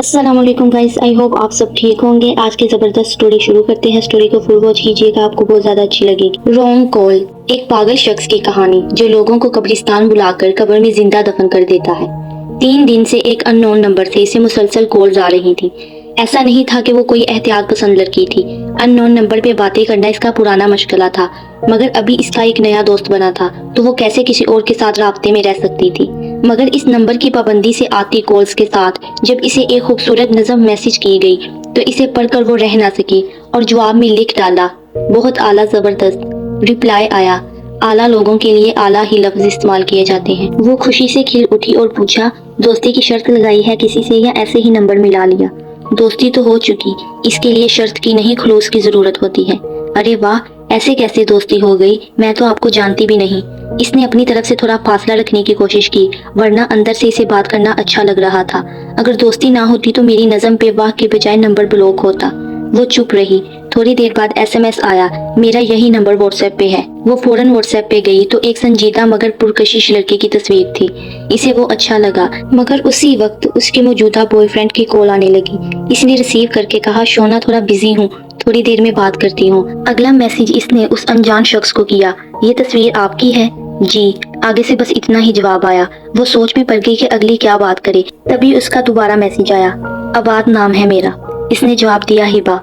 अस्सलाम वालेकुम guys, I hope आप सब ठीक होंगे। आज की ज़बरदस्त स्टोरी शुरू करते हैं। स्टोरी को फुल वॉच कीजिएगा, आपको बहुत ज़्यादा अच्छी लगेगी। रॉन्ग कॉल, एक पागल शख्स की कहानी जो लोगों को कब्रिस्तान बुलाकर कब्र में जिंदा दफन कर देता है। 3 दिन से एक अननोन नंबर से इसे मुसलसल कॉल्स आ रही थी। ऐसा नहीं था कि वो कोई एहतियात पसंद लड़की थी। अननोन नंबर पे बातें करना इसका पुराना मशगला था, मगर अभी इसका एक नया दोस्त बना था तो वो कैसे किसी और के साथ राब्ते में रह सकती थी। मगर इस नंबर की पाबंदी से आती कॉल्स के साथ जब इसे एक खूबसूरत नज़म मैसेज की गई तो इसे पढ़कर वो रह ना सकी और जवाब में लिख डाला, बहुत आला ज़बरदस्त। रिप्लाई आया, आला लोगों के लिए आला ही लफ्ज इस्तेमाल किए जाते हैं। वो खुशी से खिल उठी और पूछा, दोस्ती की शर्त लगाई है किसी से या ऐसे ही नंबर मिला लिया? दोस्ती तो हो चुकी, इसके लिए शर्त की नहीं खुलूस की जरूरत होती है। अरे वाह, ऐसे कैसे दोस्ती हो गई, मैं तो आपको जानती भी नहीं। इसने अपनी तरफ से थोड़ा फासला रखने की कोशिश की, वरना अंदर से इसे बात करना अच्छा लग रहा था। अगर दोस्ती ना होती तो मेरी नज़म पे वाह के बजाय नंबर ब्लॉक होता। वो चुप रही। थोड़ी देर बाद SMS आया, मेरा यही नंबर व्हाट्सएप पे है। वो फौरन व्हाट्सएप पे गई तो एक संजीदा मगर पुरकशिश लड़के की तस्वीर थी। इसे वो अच्छा लगा, मगर उसी वक्त उसके मौजूदा बॉयफ्रेंड की कॉल आने लगी। इसने रिसीव करके कहा, शोना थोड़ा बिजी हूँ, थोड़ी देर में बात करती हूँ। अगला मैसेज इसने उस अनजान शख्स को किया, ये तस्वीर आपकी है? जी। आगे से बस इतना ही जवाब आया। वो सोच में पड़ गई कि अगली क्या बात करे। तभी उसका दोबारा मैसेज आया, आबाद नाम है मेरा। इसने जवाब दिया, हिबा।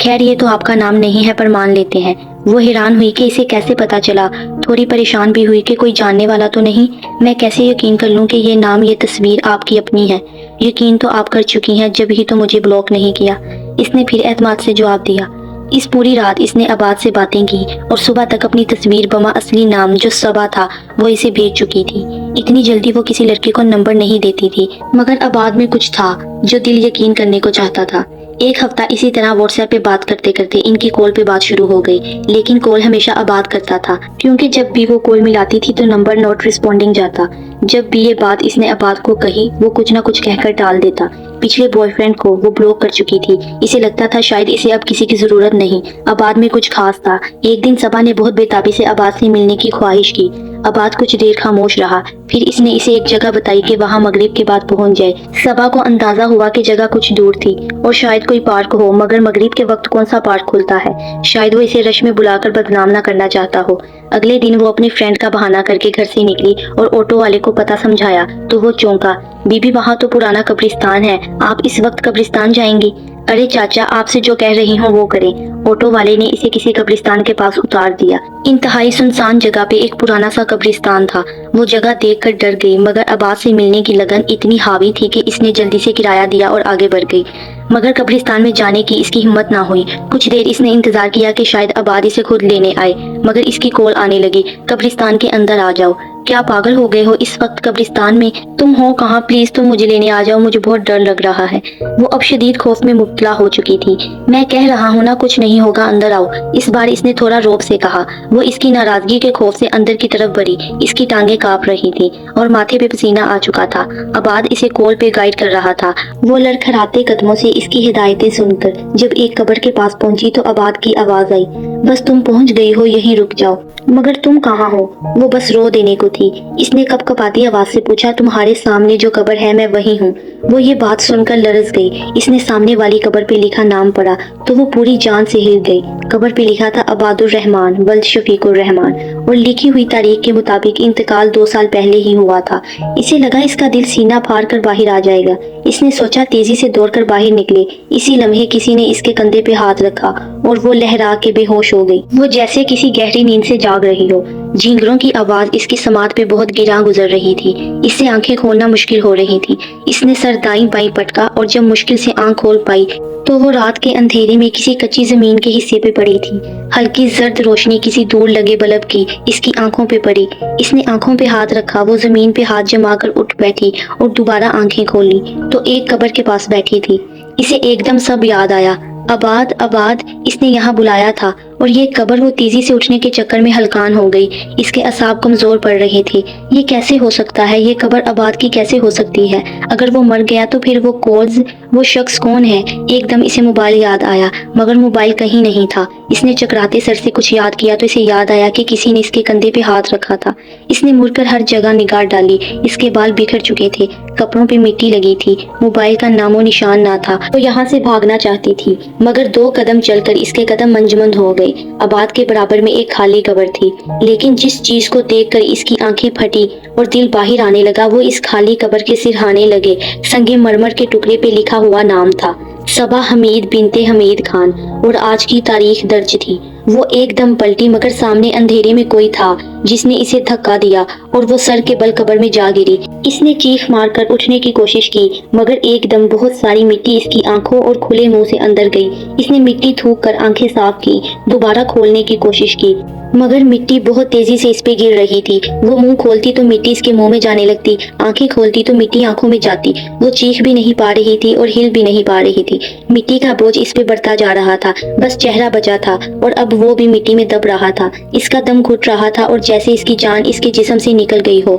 खैर ये तो आपका नाम नहीं है पर मान लेते हैं। वो हैरान हुई कि इसे कैसे पता चला। थोड़ी परेशान भी हुई कि कोई जानने वाला तो नहीं। मैं कैसे यकीन कर लूं कि ये नाम ये तस्वीर आपकी अपनी है? यकीन तो आप कर चुकी हैं, जब ही तो मुझे ब्लॉक नहीं किया। इसने फिर एतमाद से जवाब दिया। इस पूरी रात इसने आबाद से बातें की और सुबह तक अपनी तस्वीर बमा असली नाम जो सबा था वो इसे भेज चुकी थी। इतनी जल्दी वो किसी लड़के को नंबर नहीं देती थी, मगर आबाद में कुछ था जो दिल यकीन करने को चाहता था। एक हफ्ता इसी तरह व्हाट्सएप पे बात करते करते इनकी कॉल पे बात शुरू हो गई, लेकिन कॉल हमेशा आबाद करता था, क्योंकि जब भी वो कॉल मिलाती थी तो नंबर नॉट रिस्पॉन्डिंग जाता। जब भी ये बात इसने आबाद को कही वो कुछ ना कुछ कहकर टाल देता। पिछले बॉयफ्रेंड को वो ब्लॉक कर चुकी थी। इसे लगता था शायद इसे अब किसी की जरूरत नहीं। आबाद में कुछ खास था। एक दिन सबा ने बहुत बेताबी से आबाद से मिलने की ख्वाहिश की। आबाद कुछ देर खामोश रहा, फिर इसने इसे एक जगह बताई कि वहाँ मगरिब के बाद पहुँच जाए। सबा को अंदाजा हुआ कि जगह कुछ दूर थी और शायद कोई पार्क हो, मगर मगरिब के वक्त कौन सा पार्क खुलता है? शायद वो इसे रश में बुलाकर बदनाम ना करना चाहता हो। अगले दिन वो अपने फ्रेंड का बहाना करके घर से निकली और ऑटो वाले को पता समझाया तो वो चौंका। बीबी, वहाँ तो पुराना कब्रिस्तान है, आप इस वक्त कब्रिस्तान जाएंगी? अरे चाचा, आपसे जो कह रही हूँ वो करें। ऑटो वाले ने इसे किसी कब्रिस्तान के पास उतार दिया। इंतहाई सुनसान जगह पे एक पुराना सा कब्रिस्तान था। वो जगह देखकर डर गई, मगर आबाद से मिलने की लगन इतनी हावी थी कि इसने जल्दी से किराया दिया और आगे बढ़ गई। मगर कब्रिस्तान में जाने की इसकी हिम्मत ना हुई। कुछ देर इसने इंतजार किया कि शायद आबाद इसे खुद लेने आए, मगर इसकी कॉल आने लगी, कब्रिस्तान के अंदर आ जाओ। क्या पागल हो गए हो इस वक्त कब्रिस्तान में? तुम हो कहाँ? प्लीज तुम मुझे लेने आ जाओ, मुझे बहुत डर लग रहा है। वो अब शदीद खौफ में मुब्तला हो चुकी थी। मैं कह रहा हूँ ना, कुछ नहीं होगा, अंदर आओ। इस बार इसने थोड़ा रौब से कहा। वो इसकी नाराजगी के खौफ से अंदर की तरफ बढ़ी। इसकी टांगें कांप रही थी और माथे पे पसीना आ चुका था। आबाद इसे कॉल पे गाइड कर रहा था। वो लड़खड़ाते कदमों से इसकी हिदायतें सुनकर जब एक कब्र के पास पहुंची तो आबाद की आवाज आई, बस तुम पहुंच गई हो, यहीं रुक जाओ। मगर तुम कहाँ हो? वो बस रो देने को थी। इसने कपकपाती आवाज से पूछा, तुम्हारे सामने जो कब्र है मैं वही हूँ। वो ये बात सुनकर लरज गई। इसने सामने वाली कब्र पे लिखा नाम पढ़ा तो वो पूरी जान से हिल गई। कब्र पे लिखा था अबादुर रहमान वल्द शफीकुर रहमान और लिखी हुई तारीख के मुताबिक इंतकाल 2 साल पहले ही हुआ था। इसे लगा इसका दिल सीना फाड़ कर बाहर आ जाएगा। इसने सोचा तेजी से दौड़कर बाहर निकले। इसी लम्हे किसी ने इसके कंधे पे हाथ रखा और वो लहरा के बेहोश हो गई। वो जैसे किसी गहरी नींद से जाग रही हो। झींगरों की आवाज इसकी समात पे बहुत गिरा गुजर रही थी। इससे आंखें खोलना मुश्किल हो रही थी। इसने सर दाईं बाईं पटका और जब मुश्किल से आंख खोल पाई तो वो रात के अंधेरे में किसी कच्ची जमीन के हिस्से पे पड़ी थी। हल्की जर्द रोशनी किसी दूर लगे बल्ब की इसकी आंखों पे पड़ी। इसने आंखों पे हाथ रखा। वो जमीन पे हाथ जमाकर उठ बैठी और दोबारा आंखें खोली तो एक कब्र के पास बैठी थी। इसे एकदम सब याद आया। आबाद, आबाद, इसने यहाँ बुलाया था। اور یہ قبر وہ تیزی سے اٹھنے کے چکر میں ہلکان ہو گئی۔ اس کے اعصاب کمزور پڑ رہے تھے۔ یہ کیسے ہو سکتا ہے؟ یہ قبر آباد کی کیسے ہو سکتی ہے؟ اگر وہ مر گیا تو پھر وہ کولز، وہ شخص کون ہے؟ ایک دم اسے موبائل یاد آیا، مگر موبائل کہیں نہیں تھا۔ اس نے چکراتے سر سے کچھ یاد کیا تو اسے یاد آیا کہ کسی نے اس کے کندھے پہ ہاتھ رکھا تھا۔ اس نے مڑ کر ہر جگہ نگاہ ڈالی۔ اس کے بال بکھر چکے تھے، کپڑوں پہ مٹی لگی تھی، موبائل کا نام و نشان نہ تھا۔ وہ یہاں سے بھاگنا چاہتی تھی، مگر 2 قدم چل کر اس کے قدم منجمد ہو گئے۔ آباد کے برابر میں ایک خالی قبر تھی، لیکن جس چیز کو دیکھ کر اس کی آنکھیں پھٹی اور دل باہر آنے لگا وہ اس خالی قبر کے سرہانے لگے۔ سنگ مرمر کے ٹکڑے پہ لکھا ہوا نام تھا، صبا حمید بنت حمید خان، اور آج کی تاریخ درج تھی۔ وہ ایک دم پلٹی، مگر سامنے اندھیرے میں کوئی تھا جس نے اسے دھکا دیا اور وہ سر کے بل قبر میں جا گری۔ اس نے چیخ مار کر اٹھنے کی کوشش کی، مگر ایک دم بہت ساری مٹی اس کی آنکھوں اور کھلے منہ سے اندر گئی۔ اس نے مٹی تھوک کر آنکھیں صاف کی، دوبارہ کھولنے کی کوشش کی، مگر مٹی بہت تیزی سے اس پہ گر رہی تھی۔ وہ منہ کھولتی تو مٹی اس کے منہ میں جانے لگتی، آنکھیں کھولتی تو مٹی آنکھوں میں جاتی۔ وہ چیخ بھی نہیں پا رہی تھی اور ہل بھی نہیں پا رہی تھی۔ مٹی کا بوجھ اس پہ بڑھتا جا رہا تھا، بس چہرہ بچا تھا اور اب وہ بھی مٹی میں دب رہا تھا۔ اس کا دم گھٹ رہا تھا اور جیسے اس کی جان اس کے جسم سے نکل گئی ہو۔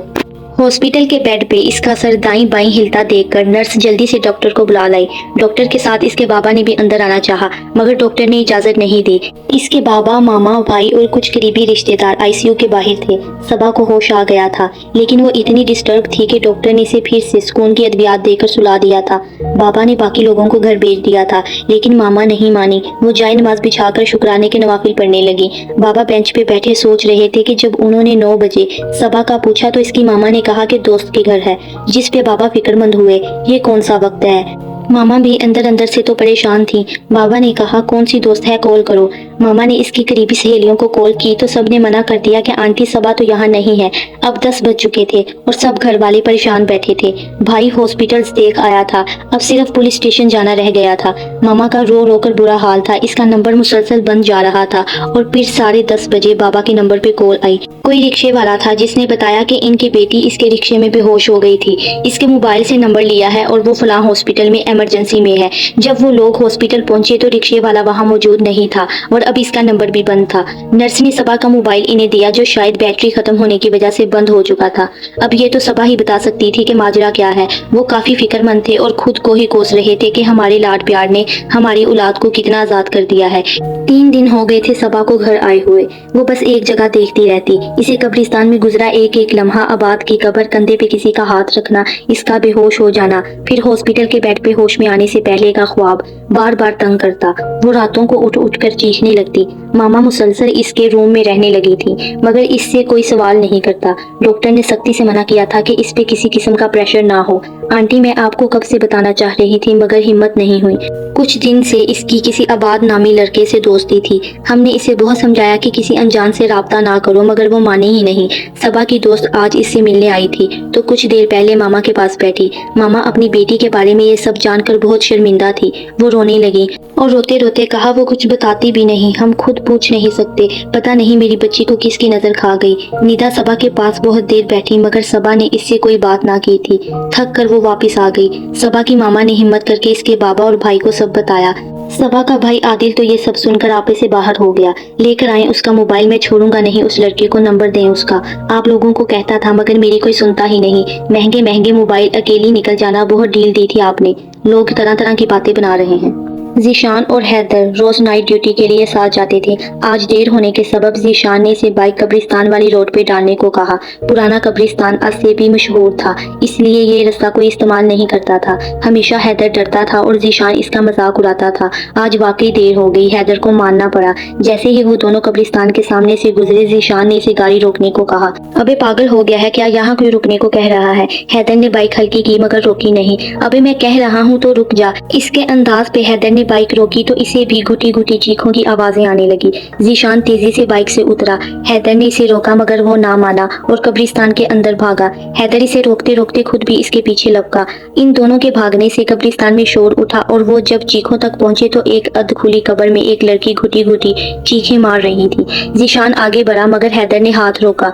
ہاسپٹل کے بیڈ پہ اس کا سر دائیں بائیں ہلتا دیکھ کر نرس جلدی سے ڈاکٹر کو بلا لائی۔ ڈاکٹر کے ساتھ اس کے بابا نے بھی اندر آنا چاہا، مگر ڈاکٹر نے اجازت نہیں دی۔ اس کے بابا، ماما، بھائی اور کچھ قریبی رشتے دار آئی سی یو کے باہر تھے۔ صبا کو ہوش آ گیا تھا، لیکن وہ اتنی ڈسٹرب تھی کہ ڈاکٹر نے اسے پھر سے سکون کی ادویات دے کر سلا دیا تھا۔ بابا نے باقی لوگوں کو گھر بھیج دیا تھا، لیکن ماما نہیں مانی۔ وہ جائے نماز بچھا کر شکرانے کے نوافل پڑھنے لگی۔ بابا بینچ پہ بیٹھے سوچ رہے تھے کہ جب انہوں نے 9 بجے صبا کا پوچھا تو اس کی ماما نے کہا کہ دوست کے گھر ہے، جس پہ بابا فکر مند ہوئے۔ یہ کون سا وقت ہے؟ ماما بھی اندر اندر سے تو پریشان تھی۔ بابا نے کہا کون سی دوست ہے، کال کرو۔ ماما نے اس کی قریبی سہیلیوں کو کال کی تو سب نے منع کر دیا کہ آنٹی صبا تو یہاں نہیں ہے۔ اب 10 بج چکے تھے اور سب گھر والے پریشان بیٹھے تھے۔ بھائی ہاسپٹل دیکھ آیا تھا، اب صرف پولیس اسٹیشن جانا رہ گیا تھا۔ ماما کا رو رو کر برا حال تھا، اس کا نمبر مسلسل بند جا رہا تھا اور پھر 10:30 بجے بابا کے نمبر پہ کال آئی۔ کوئی رکشے والا تھا جس نے بتایا کہ ان کی بیٹی اس کے رکشے میں بے ہوش ہو گئی تھی، اس کے موبائل سے نمبر لیا ہے اور وہ فلاں ہاسپٹل میں ایمرجنسی میں ہے۔ جب وہ لوگ ہاسپٹل پہنچے تو رکشے والا وہاں موجود نہیں تھا اور اب اس کا نمبر بھی بند تھا۔ نرس نے صبا کا موبائل انہیں دیا جو شاید بیٹری ختم ہونے کی وجہ سے بند ہو چکا تھا۔ اب یہ تو صبا ہی بتا سکتی تھی کہ ماجرا کیا ہے۔ وہ کافی فکر مند تھے اور خود کو ہی کوس رہے تھے کہ ہمارے لاڈ پیار نے ہماری اولاد کو کتنا آزاد کر دیا ہے۔ 3 دن ہو گئے تھے صبا کو گھر آئے ہوئے، وہ بس ایک جگہ دیکھتی رہتی، اسے قبرستان میں گزرا ایک ایک لمحہ، آباد کی قبر، کندھے پہ کسی کا ہاتھ رکھنا، اس کا بے ہوش ہو جانا، پھر ہاسپٹل کے بیڈ پہ ہوش میں آنے سے پہلے کا خواب بار بار تنگ کرتا۔ وہ راتوں کو اٹھ اٹھ کر چیخنے لگتی۔ ماما مسلسل اس کے روم میں رہنے لگی تھی، مگر اس سے کوئی سوال نہیں کرتا۔ ڈاکٹر نے سختی سے منع کیا تھا کہ اس پہ کسی قسم کا پریشر نہ ہو۔ آنٹی میں آپ کو کب سے بتانا چاہ رہی تھی مگر ہمت نہیں ہوئی۔ کچھ دن سے اس کی کسی آباد نامی لڑکے سے دوستی تھی۔ ہم نے اسے بہت سمجھایا کہ کسی انجان سے رابطہ نہ کرو، مگر وہ مانی ہی نہیں۔ صبا کی دوست آج اس سے ملنے آئی تھی تو کچھ دیر پہلے ماما کے پاس بیٹھی۔ ماما اپنی بیٹی کے بارے میں یہ سب جان کر بہت شرمندہ تھی۔ وہ رونے لگی اور روتے روتے کہا وہ کچھ بتاتی بھی نہیں، ہم خود پوچھ نہیں سکتے، پتہ نہیں میری بچی کو کس کی نظر کھا گئی۔ ندا صبا کے پاس بہت دیر بیٹھی، مگر صبا نے اس سے کوئی بات نہ کی تھی۔ تھک کر وہ واپس آ گئی۔ صبا کی ماما نے ہمت کر کے اس کے بابا اور بھائی کو سب بتایا۔ صبا کا بھائی عادل تو یہ سب سن کر آپے سے باہر ہو گیا۔ لے کر آئیں اس کا موبائل، میں چھوڑوں گا نہیں اس لڑکے کو، نمبر دیں اس کا۔ آپ لوگوں کو کہتا تھا مگر میری کوئی سنتا ہی نہیں۔ مہنگے مہنگے موبائل، اکیلی نکل جانا، بہت ڈیل دی تھی آپ نے۔ لوگ طرح طرح کی باتیں بنا رہے ہیں۔ ذیشان اور حیدر روز نائٹ ڈیوٹی کے لیے ساتھ جاتے تھے۔ آج دیر ہونے کے سبب ذیشان نے اسے بائک قبرستان والی روڈ پہ ڈالنے کو کہا۔ پرانا قبرستان آج سے بھی مشہور تھا، اس لیے یہ راستہ کوئی استعمال نہیں کرتا تھا۔ ہمیشہ حیدر ڈرتا تھا اور ذیشان اس کا مذاق اڑاتا تھا۔ آج واقعی دیر ہو گئی، حیدر کو ماننا پڑا۔ جیسے ہی وہ دونوں قبرستان کے سامنے سے گزرے، ذیشان نے اسے گاڑی روکنے کو کہا۔ ابے پاگل ہو گیا ہے کیا، یہاں کوئی رکنے کو کہہ رہا ہے؟ حیدر نے بائک ہلکی کی مگر روکی نہیں۔ ابے میں کہہ رہا ہوں تو رک جا۔ اس کے انداز پہ حیدر نے بائک روکی تو اسے بھی گھٹی گھٹی چیخوں کی آوازیں آنے لگی۔ ذیشان تیزی سے بائک سے اترا۔ حیدر نے اسے روکا مگر وہ نہ مانا اور قبرستان کے اندر بھاگا۔ حیدر اسے روکتے روکتے خود بھی اس کے پیچھے لپکا۔ ان دونوں کے بھاگنے سے قبرستان میں شور اٹھا اور وہ جب چیخوں تک پہنچے تو ایک ادھ کھلی قبر میں ایک لڑکی گھٹی گھٹی چیخیں مار رہی تھی۔ ذیشان آگے بڑھا مگر حیدر نے ہاتھ روکا۔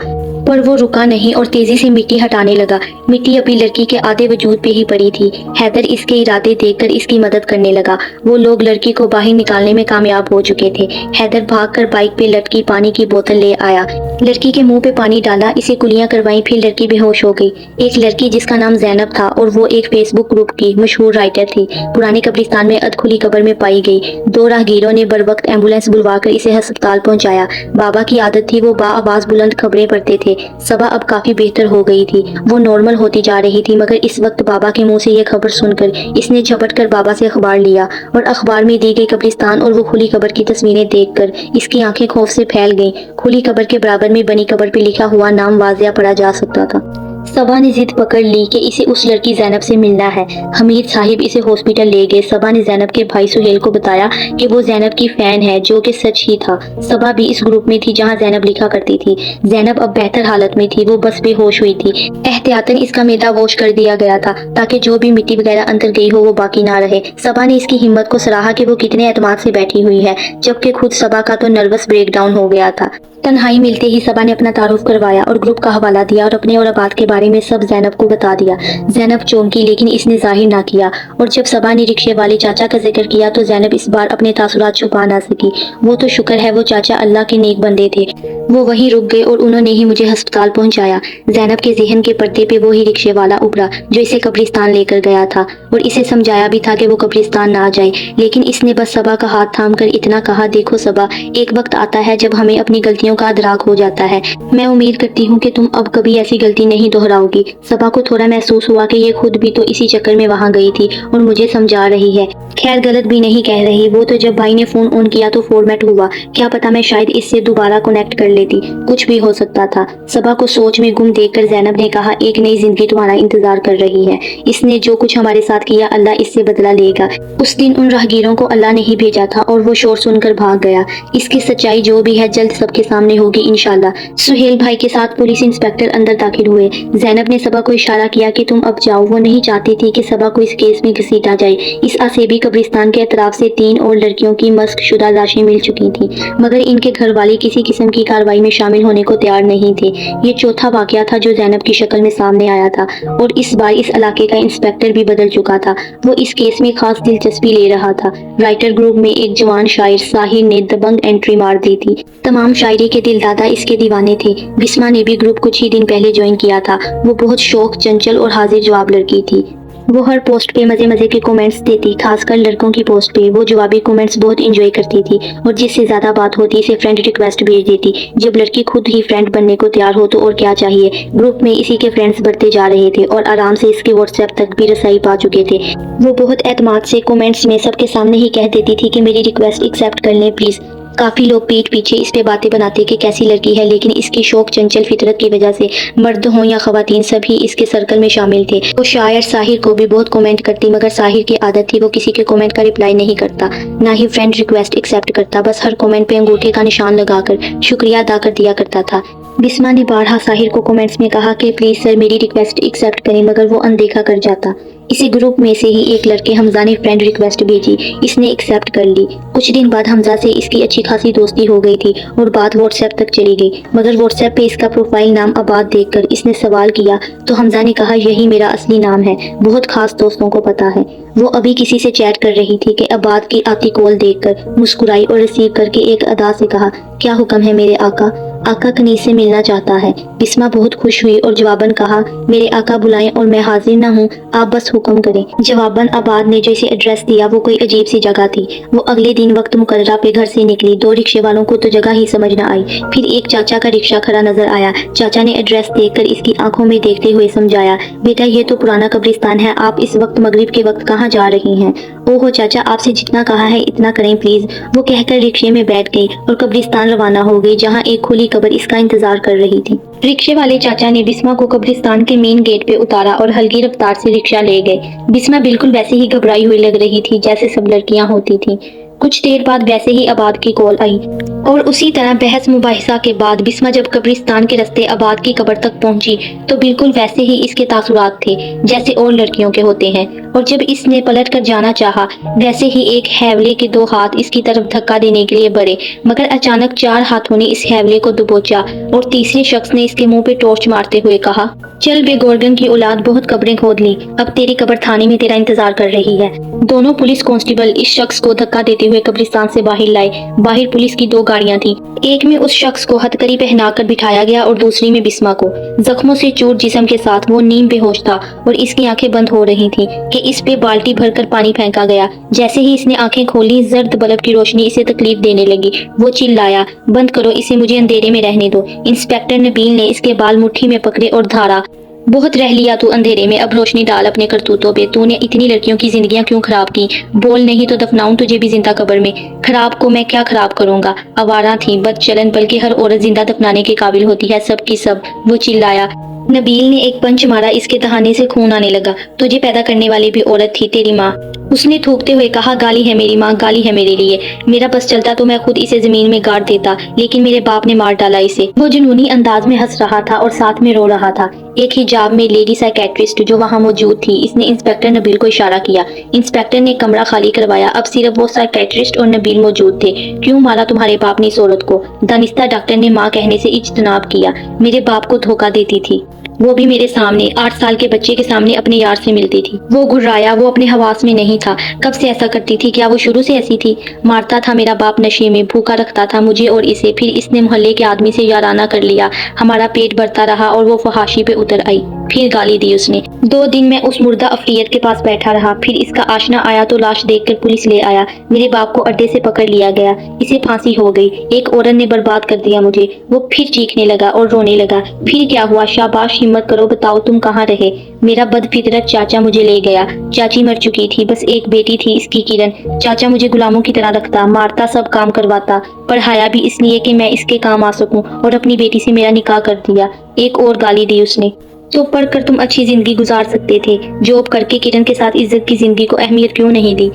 पर वो रुका नहीं और तेजी से मिट्टी हटाने लगा। मिट्टी अभी लड़की के आधे वजूद पे ही पड़ी थी। हैदर इसके इरादे देखकर इसकी मदद करने लगा। वो लोग लड़की को बाहर निकालने में कामयाब हो चुके थे। हैदर भागकर बाइक पे लटकी पानी की बोतल ले आया, लड़की के मुंह पे पानी डाला, इसे कुलियां करवाई, फिर लड़की बेहोश हो गई। एक लड़की जिसका नाम ज़ैनब था और वो एक फेसबुक ग्रुप की मशहूर राइटर थी, पुराने कब्रिस्तान में अधखुली कब्र में पाई गई। 2 राहगीरों ने बर वक्त एम्बुलेंस बुलवाकर इसे अस्पताल पहुंचाया। बाबा की आदत थी वो बाआवाज बुलंद खबरें पढ़ते थे। सबा अब काफी बेहतर हो गई थी, वो नॉर्मल होती जा रही थी, मगर इस वक्त बाबा के मुंह से ये खबर सुनकर इसने झपट कर बाबा से अखबार लिया और अखबार में दी गई कब्रिस्तान और वो खुली कब्र की तस्वीरें देखकर इसकी आंखें खौफ से फैल गईं। खुली कब्र के बराबर में बनी कब्र पे लिखा हुआ नाम वाज़िया पढ़ा जा सकता था। सबा ने जिद पकड़ ली कि इसे उस लड़की ज़ैनब से मिलना है। हमीद साहिब इसे हॉस्पिटल ले गए। सबा ने ज़ैनब के भाई सुहेल को बताया कि वो ज़ैनब की फैन है, जो कि सच ही था। सबा भी इस ग्रुप में थी जहां ज़ैनब लिखा करती थी। ज़ैनब अब बेहतर हालत में थी, वो बस बेहोश हुई थी। एहतियातन इसका मैदा वॉश कर दिया गया था ताकि जो भी मिट्टी वगैरह अंदर गई हो वो बाकी ना रहे। सबा ने इसकी हिम्मत को सराहा कि वो कितने एतमाद से बैठी हुई है, जबकि खुद सबा का तो नर्वस ब्रेकडाउन हो गया था। तन्हाई मिलते ही सबा ने अपना तारुफ करवाया और ग्रुप का हवाला दिया और अपने और आबाद के बारे में सब ज़ैनब को बता दिया। ज़ैनब चौंकी, लेकिन इसने जाहिर ना किया, और जब सबा ने रिक्शे वाले चाचा का जिक्र किया तो ज़ैनब इस बार अपने तासुरात छुपा ना सकी। वो तो शुक्र है वो चाचा अल्लाह के नेक बंदे थे, वो वहीं रुक गए और उन्होंने ही मुझे अस्पताल पहुंचाया। ज़ैनब के जहन के पर्दे पे वो ही रिक्शे वाला उभरा जो इसे कब्रिस्तान लेकर गया था, और इसे समझाया भी था कि वो कब्रिस्तान ना जाए, लेकिन इसने बस सबा का हाथ थाम कर इतना कहा, देखो सबा, एक वक्त आता है जब हमें अपनी गलतियों का अदराक हो जाता है। मैं उम्मीद करती हूँ कि तुम अब कभी ऐसी गलती नहीं दोहराओगी। सबा को थोड़ा महसूस हुआ कि ये खुद भी तो इसी चक्कर में वहाँ गई थी और मुझे समझा रही है। खैर गलत भी नहीं कह रही, वो तो जब भाई ने फोन ऑन किया तो फॉर्मेट हुआ, क्या पता मैं शायद इससे दोबारा कनेक्ट कर लेती, कुछ भी हो सकता था। सबा को सोच में गुम देखकर ज़ैनब ने कहा, एक नई जिंदगी तुम्हारा इंतजार कर रही है। इसने जो कुछ हमारे साथ किया अल्लाह इससे बदला लेगा। उस दिन उन राहगीरों को अल्लाह ने ही भेजा था और वो शोर सुनकर भाग गया। इसकी सच्चाई जो भी है जल्द सबके सामने होगी इंशाल्लाह। सुहेल भाई के साथ पुलिस इंस्पेक्टर अंदर दाखिल हुए। ज़ैनब ने सबा को इशारा किया कि तुम अब जाओ। वो नहीं चाहती थी कि सबा को इस केस में घसीटा जाए। इस आसेबी कब्रिस्तान के अतराफ से 3 और लड़कियों की मस्क शुदा लाशें मिल चुकी थी, मगर इनके घर वाले किसी किस्म की कार्रवाई में शामिल होने को तैयार नहीं थे। ये चौथा वाकया था जो ज़ैनब की शक्ल में सामने आया था, और इस बार इस इलाके का इंस्पेक्टर भी बदल चुका था। वो इस केस में खास दिलचस्पी ले रहा था। राइटर ग्रुप में एक जवान शायर साहिर ने दबंग एंट्री मार दी थी। तमाम शायरी के दिलदादा इसके दीवाने थे। बिस्मा ने भी ग्रुप कुछ ही दिन पहले ज्वाइन किया था। वो बहुत शौक, चंचल और हाजिर जवाब लड़की थी। वो हर पोस्ट पे मजे मजे के कमेंट्स देती, खासकर लड़कों की पोस्ट पे। वो जवाबी कमेंट्स बहुत एंजॉय करती थी और जिससे ज्यादा बात होती इसे फ्रेंड रिक्वेस्ट भेज देती। जब लड़की खुद ही फ्रेंड बनने को तैयार हो तो और क्या चाहिए। ग्रुप में इसी के फ्रेंड्स बढ़ते जा रहे थे और आराम से इसके व्हाट्सएप तक भी रसाई पा चुके थे। वो बहुत एतमाद से कमेंट्स में सबके सामने ही कह देती थी कि मेरी रिक्वेस्ट एक्सेप्ट कर लें प्लीज। काफी लोग पीठ पीछे इस पे बातें बनाते कि कैसी लड़की है, लेकिन इसकी शौक चंचल फितरत की वजह से मर्द हों या खवातीन सभी इसके सर्कल में शामिल थे। वो शायर साहिर को भी बहुत कमेंट करती, मगर साहिर की आदत थी वो किसी के कमेंट का रिप्लाई नहीं करता, ना ही फ्रेंड रिक्वेस्ट एक्सेप्ट करता, बस हर कमेंट पे अंगूठे का निशान लगाकर शुक्रिया अदा कर दिया करता था। बिस्मा ने बारहा साहिर को कमेंट्स में कहा कि प्लीज सर मेरी रिक्वेस्ट एक्सेप्ट करें, मगर वो अनदेखा कर जाता। इसी ग्रुप में से ही एक लड़के हमजा ने फ्रेंड रिक्वेस्ट भेजी, इसने एक्सेप्ट कर ली। कुछ दिन बाद हमजा से इसकी अच्छी खासी दोस्ती हो गई थी और बात व्हाट्सएप तक चली गई, मगर व्हाट्सएप पे इसका प्रोफाइल नाम आबाद देखकर इसने सवाल किया तो हमजा ने कहा यही मेरा असली नाम है, बहुत खास दोस्तों को पता है। वो अभी किसी से चैट कर रही थी कि आबाद की आती कॉल देखकर मुस्कुराई और रिसीव करके एक अदा से कहा, क्या हुक्म है मेरे आका, आका कनीज से मिलना चाहता है। बिस्मा बहुत खुश हुई और जवाबन कहा, मेरे आका बुलाएं और मैं हाजिर ना हूँ, आप बस हुक्म करें। जवाबन आबाद ने जो इसे एड्रेस दिया वो कोई अजीब सी जगह थी। वो अगले दिन वक्त मुकर्ररा पे घर से निकली। 2 रिक्शे वालों को तो जगह ही समझ न आई। फिर एक चाचा का रिक्शा खड़ा नजर आया। चाचा ने एड्रेस देखकर इसकी आंखों में देखते हुए समझाया, बेटा ये तो पुराना कब्रिस्तान है, आप इस वक्त मगरिब के वक्त कहाँ जा रही हैं। ओहो चाचा, आपसे जितना कहा है इतना करें प्लीज। वो कहकर रिक्शे में बैठ गई और कब्रिस्तान रवाना हो गई, जहाँ एक खुली कब्र इसका इंतजार कर रही थी। रिक्शे वाले चाचा ने बिस्मा को कब्रिस्तान के मेन गेट पे उतारा और हल्की रफ्तार से रिक्शा ले गए। बिस्मा बिल्कुल वैसे ही घबराई हुई लग रही थी जैसे सब लड़कियां होती थी। کچھ دیر بعد ویسے ہی عباد کی کال آئی اور اسی طرح بحث مباحثہ کے بعد بسمہ جب قبرستان کے رستے عباد کی قبر تک پہنچی تو بالکل ویسے ہی اس کے تاثرات تھے جیسے اور لڑکیوں کے ہوتے ہیں، اور جب اس نے پلٹ کر جانا چاہا ویسے ہی ایک حیولے کے 2 ہاتھ اس کی طرف دھکا دینے کے لیے بڑھے، مگر اچانک 4 ہاتھوں نے اس حیولے کو دبوچا اور تیسرے شخص نے اس کے منہ پہ ٹارچ مارتے ہوئے کہا، چل بے گورگن کی اولاد، بہت قبریں کھود لی، اب تیری قبر تھانے میں تیرا انتظار کر رہی ہے۔ دونوں پولیس کانسٹیبل اس شخص کو دھکا دیتے ہوئے قبرستان سے باہر لائے۔ باہر پولیس کی 2 گاڑیاں تھیں، ایک میں اس شخص کو ہتکڑی پہنا کر بٹھایا گیا اور دوسری میں بسمہ کو۔ زخموں سے چور جسم کے ساتھ وہ نیم بے ہوش تھا اور اس کی آنکھیں بند ہو رہی تھیں کہ اس پہ بالٹی بھر کر پانی پھینکا گیا۔ جیسے ہی اس نے آنکھیں کھولی زرد بلب کی روشنی اسے تکلیف دینے لگی۔ وہ چلایا، بند کرو اسے، مجھے اندھیرے میں رہنے دو۔ انسپکٹر نبیل نے اس کے بال مٹھی میں پکڑے اور دھارا، بہت رہ لیا تو اندھیرے میں، اب روشنی ڈال اپنے کرتوتوں پہ، تو نے اتنی لڑکیوں کی زندگیاں کیوں خراب کی؟ بول نہیں تو دفناؤں تجھے بھی زندہ قبر میں۔ خراب کو میں کیا خراب کروں گا، آوارہ تھی، بد چلن، بلکہ ہر عورت زندہ دفنانے کے قابل ہوتی ہے، سب کی سب۔ وہ چلایا۔ نبیل نے ایک پنچ مارا، اس کے دہانے سے خون آنے لگا۔ تجھے پیدا کرنے والی بھی عورت تھی، تیری ماں۔ اس نے تھوکتے ہوئے کہا، گالی ہے میری ماں، گالی ہے میرے لیے، میرا بس چلتا تو میں خود اسے زمین میں گاڑ دیتا، لیکن میرے باپ نے مار ڈالا اسے۔ وہ جنونی انداز میں ہنس رہا تھا اور ساتھ میں رو رہا تھا۔ ایک حجاب میں لیڈی سائیکیٹرسٹ جو وہاں موجود تھی، اس نے انسپکٹر نبیل کو اشارہ کیا۔ انسپکٹر نے کمرہ خالی کروایا، اب صرف وہ سائیکیٹرسٹ اور نبیل موجود تھے۔ کیوں مارا تمہارے باپ نے اس عورت کو؟ دانستہ ڈاکٹر نے ماں کہنے سے اجتناب کیا۔ میرے باپ کو دھوکہ دیتی تھی، وہ بھی میرے سامنے، 8 سال کے بچے کے سامنے اپنے یار سے ملتی تھی۔ وہ گھرایا، وہ اپنے حواس میں نہیں تھا۔ کب سے ایسا کرتی تھی؟ کیا وہ شروع سے ایسی تھی؟ مارتا تھا میرا باپ نشے میں، بھوکا رکھتا تھا مجھے اور اسے، پھر اس نے محلے کے آدمی سے یارانہ کر لیا، ہمارا پیٹ بھرتا رہا اور وہ فحاشی پہ اتر آئی، پھر گالی دی اس نے۔ 2 دن میں اس مردہ افریت کے پاس بیٹھا رہا، پھر اس کا آشنا آیا تو لاش دیکھ کر پولیس لے آیا، میرے باپ کو اڈے سے پکڑ لیا گیا، اسے پھانسی ہو گئی، ایک عورت نے برباد کر دیا مجھے۔ وہ پھر چیخنے لگا اور رونے لگا۔ پھر کیا ہوا؟ شاباش، ہمت کرو، بتاؤ تم کہاں رہے؟ میرا بد فطرت چاچا مجھے لے گیا، چاچی مر چکی تھی، بس ایک بیٹی تھی اس کی کرن، چاچا مجھے غلاموں کی طرح رکھتا، مارتا، سب کام کرواتا، پڑھایا بھی اس لیے کہ میں اس کے کام آ سکوں، اور اپنی بیٹی سے میرا نکاح کر دیا۔ ایک اور گالی دی اس نے، تو پڑھ کر تم اچھی زندگی گزار سکتے تھے، جاب کر کے کرن کے ساتھ عزت کی زندگی کو اہمیت کیوں نہیں دی؟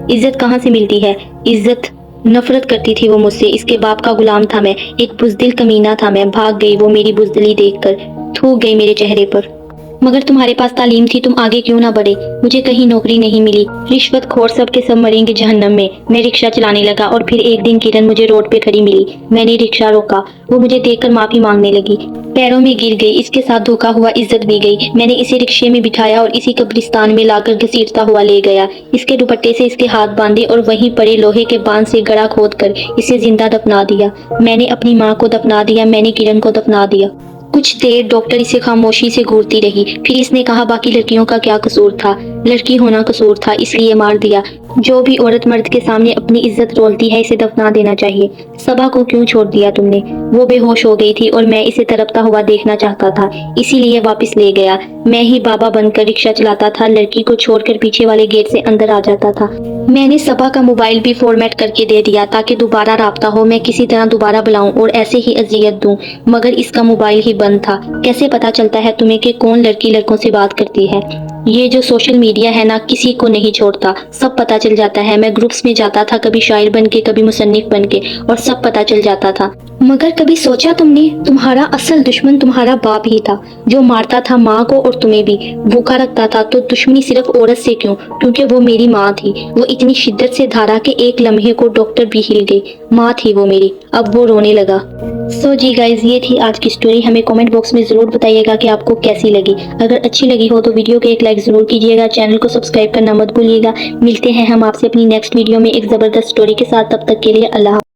عزت کہاں سے ملتی ہے؟ عزت، نفرت کرتی تھی وہ مجھ سے، اس کے باپ کا غلام تھا میں، ایک بزدل کمینہ تھا میں، بھاگ گئی وہ میری بزدلی دیکھ کر، تھوک گئی میرے چہرے پر۔ مگر تمہارے پاس تعلیم تھی، تم آگے کیوں نہ بڑھے؟ مجھے کہیں نوکری نہیں ملی، رشوت خور سب کے سب مریں گے جہنم میں۔ میں رکشہ چلانے لگا اور پھر ایک دن کرن مجھے روڈ پہ کھڑی ملی، میں نے رکشہ روکا، وہ مجھے دیکھ کر معافی مانگنے لگی، پیروں میں گر گئی، اس کے ساتھ دھوکا ہوا، عزت بھی گئی۔ میں نے اسے رکشے میں بٹھایا اور اسی قبرستان میں لا کر گھسیٹتا ہوا لے گیا، اس کے دوپٹے سے اس کے ہاتھ باندھے اور وہیں پڑے لوہے کے باندھ سے گڑا کھود کر اسے زندہ دفنا دیا۔ میں نے اپنی ماں کو دفنا دیا، میں نے کرن کو دفنا دیا۔ کچھ دیر ڈاکٹر اسے خاموشی سے گھورتی رہی، پھر اس نے کہا، باقی لڑکیوں کا کیا قصور تھا؟ لڑکی ہونا قصور تھا، اس لیے مار دیا۔ جو بھی عورت مرد کے سامنے اپنی عزت رولتی ہے اسے دفنا دینا چاہیے۔ صبا کو کیوں چھوڑ دیا تم نے؟ وہ بے ہوش ہو گئی تھی اور میں اسے تڑپتا ہوا دیکھنا چاہتا تھا، اسی لیے واپس لے گیا۔ میں ہی بابا بن کر رکشہ چلاتا تھا، لڑکی کو چھوڑ کر پیچھے والے گیٹ سے اندر آ جاتا تھا۔ میں نے صبا کا موبائل بھی فارمیٹ کر کے دے دیا تاکہ دوبارہ رابطہ ہو، میں کسی طرح دوبارہ بلاؤں اور ایسے ہی اذیت دوں، مگر اس کا موبائل ہی بند تھا۔ کیسے پتا چلتا ہے تمہیں کہ کون لڑکی لڑکوں سے بات کرتی ہے؟ یہ جو سوشل میڈیا ہے نا، کسی کو نہیں چھوڑتا، سب پتا چل جاتا ہے۔ میں گروپس میں جاتا تھا، کبھی شاعر بن کے، کبھی مصنف بن کے، اور سب پتا چل جاتا تھا۔ مگر کبھی سوچا تم نے، تمہارا اصل دشمن تمہارا باپ ہی تھا، جو مارتا تھا ماں کو اور تمہیں بھی، بھوکا رکھتا تھا؟ تو دشمنی صرف عورت سے کیوں؟ کیونکہ وہ میری ماں تھی، وہ اتنی شدت سے دھارا کہ ایک لمحے کو ڈاکٹر بھی ہل گئی، ماں تھی وہ میری۔ اب وہ رونے لگا۔ سو جی گائز، یہ تھی آج کی سٹوری۔ ہمیں کامنٹ باکس میں ضرور بتائیے گا کہ آپ کو کیسی لگی۔ اگر اچھی لگی ہو تو ویڈیو کو ایک لائک ضرور کیجیے گا، چینل کو سبسکرائب کرنا مت بھولیے گا۔ ملتے ہیں ہم آپ سے اپنی نیکسٹ ویڈیو میں ایک زبردست سٹوری کے ساتھ، تب تک کے لیے اللہ حافظ۔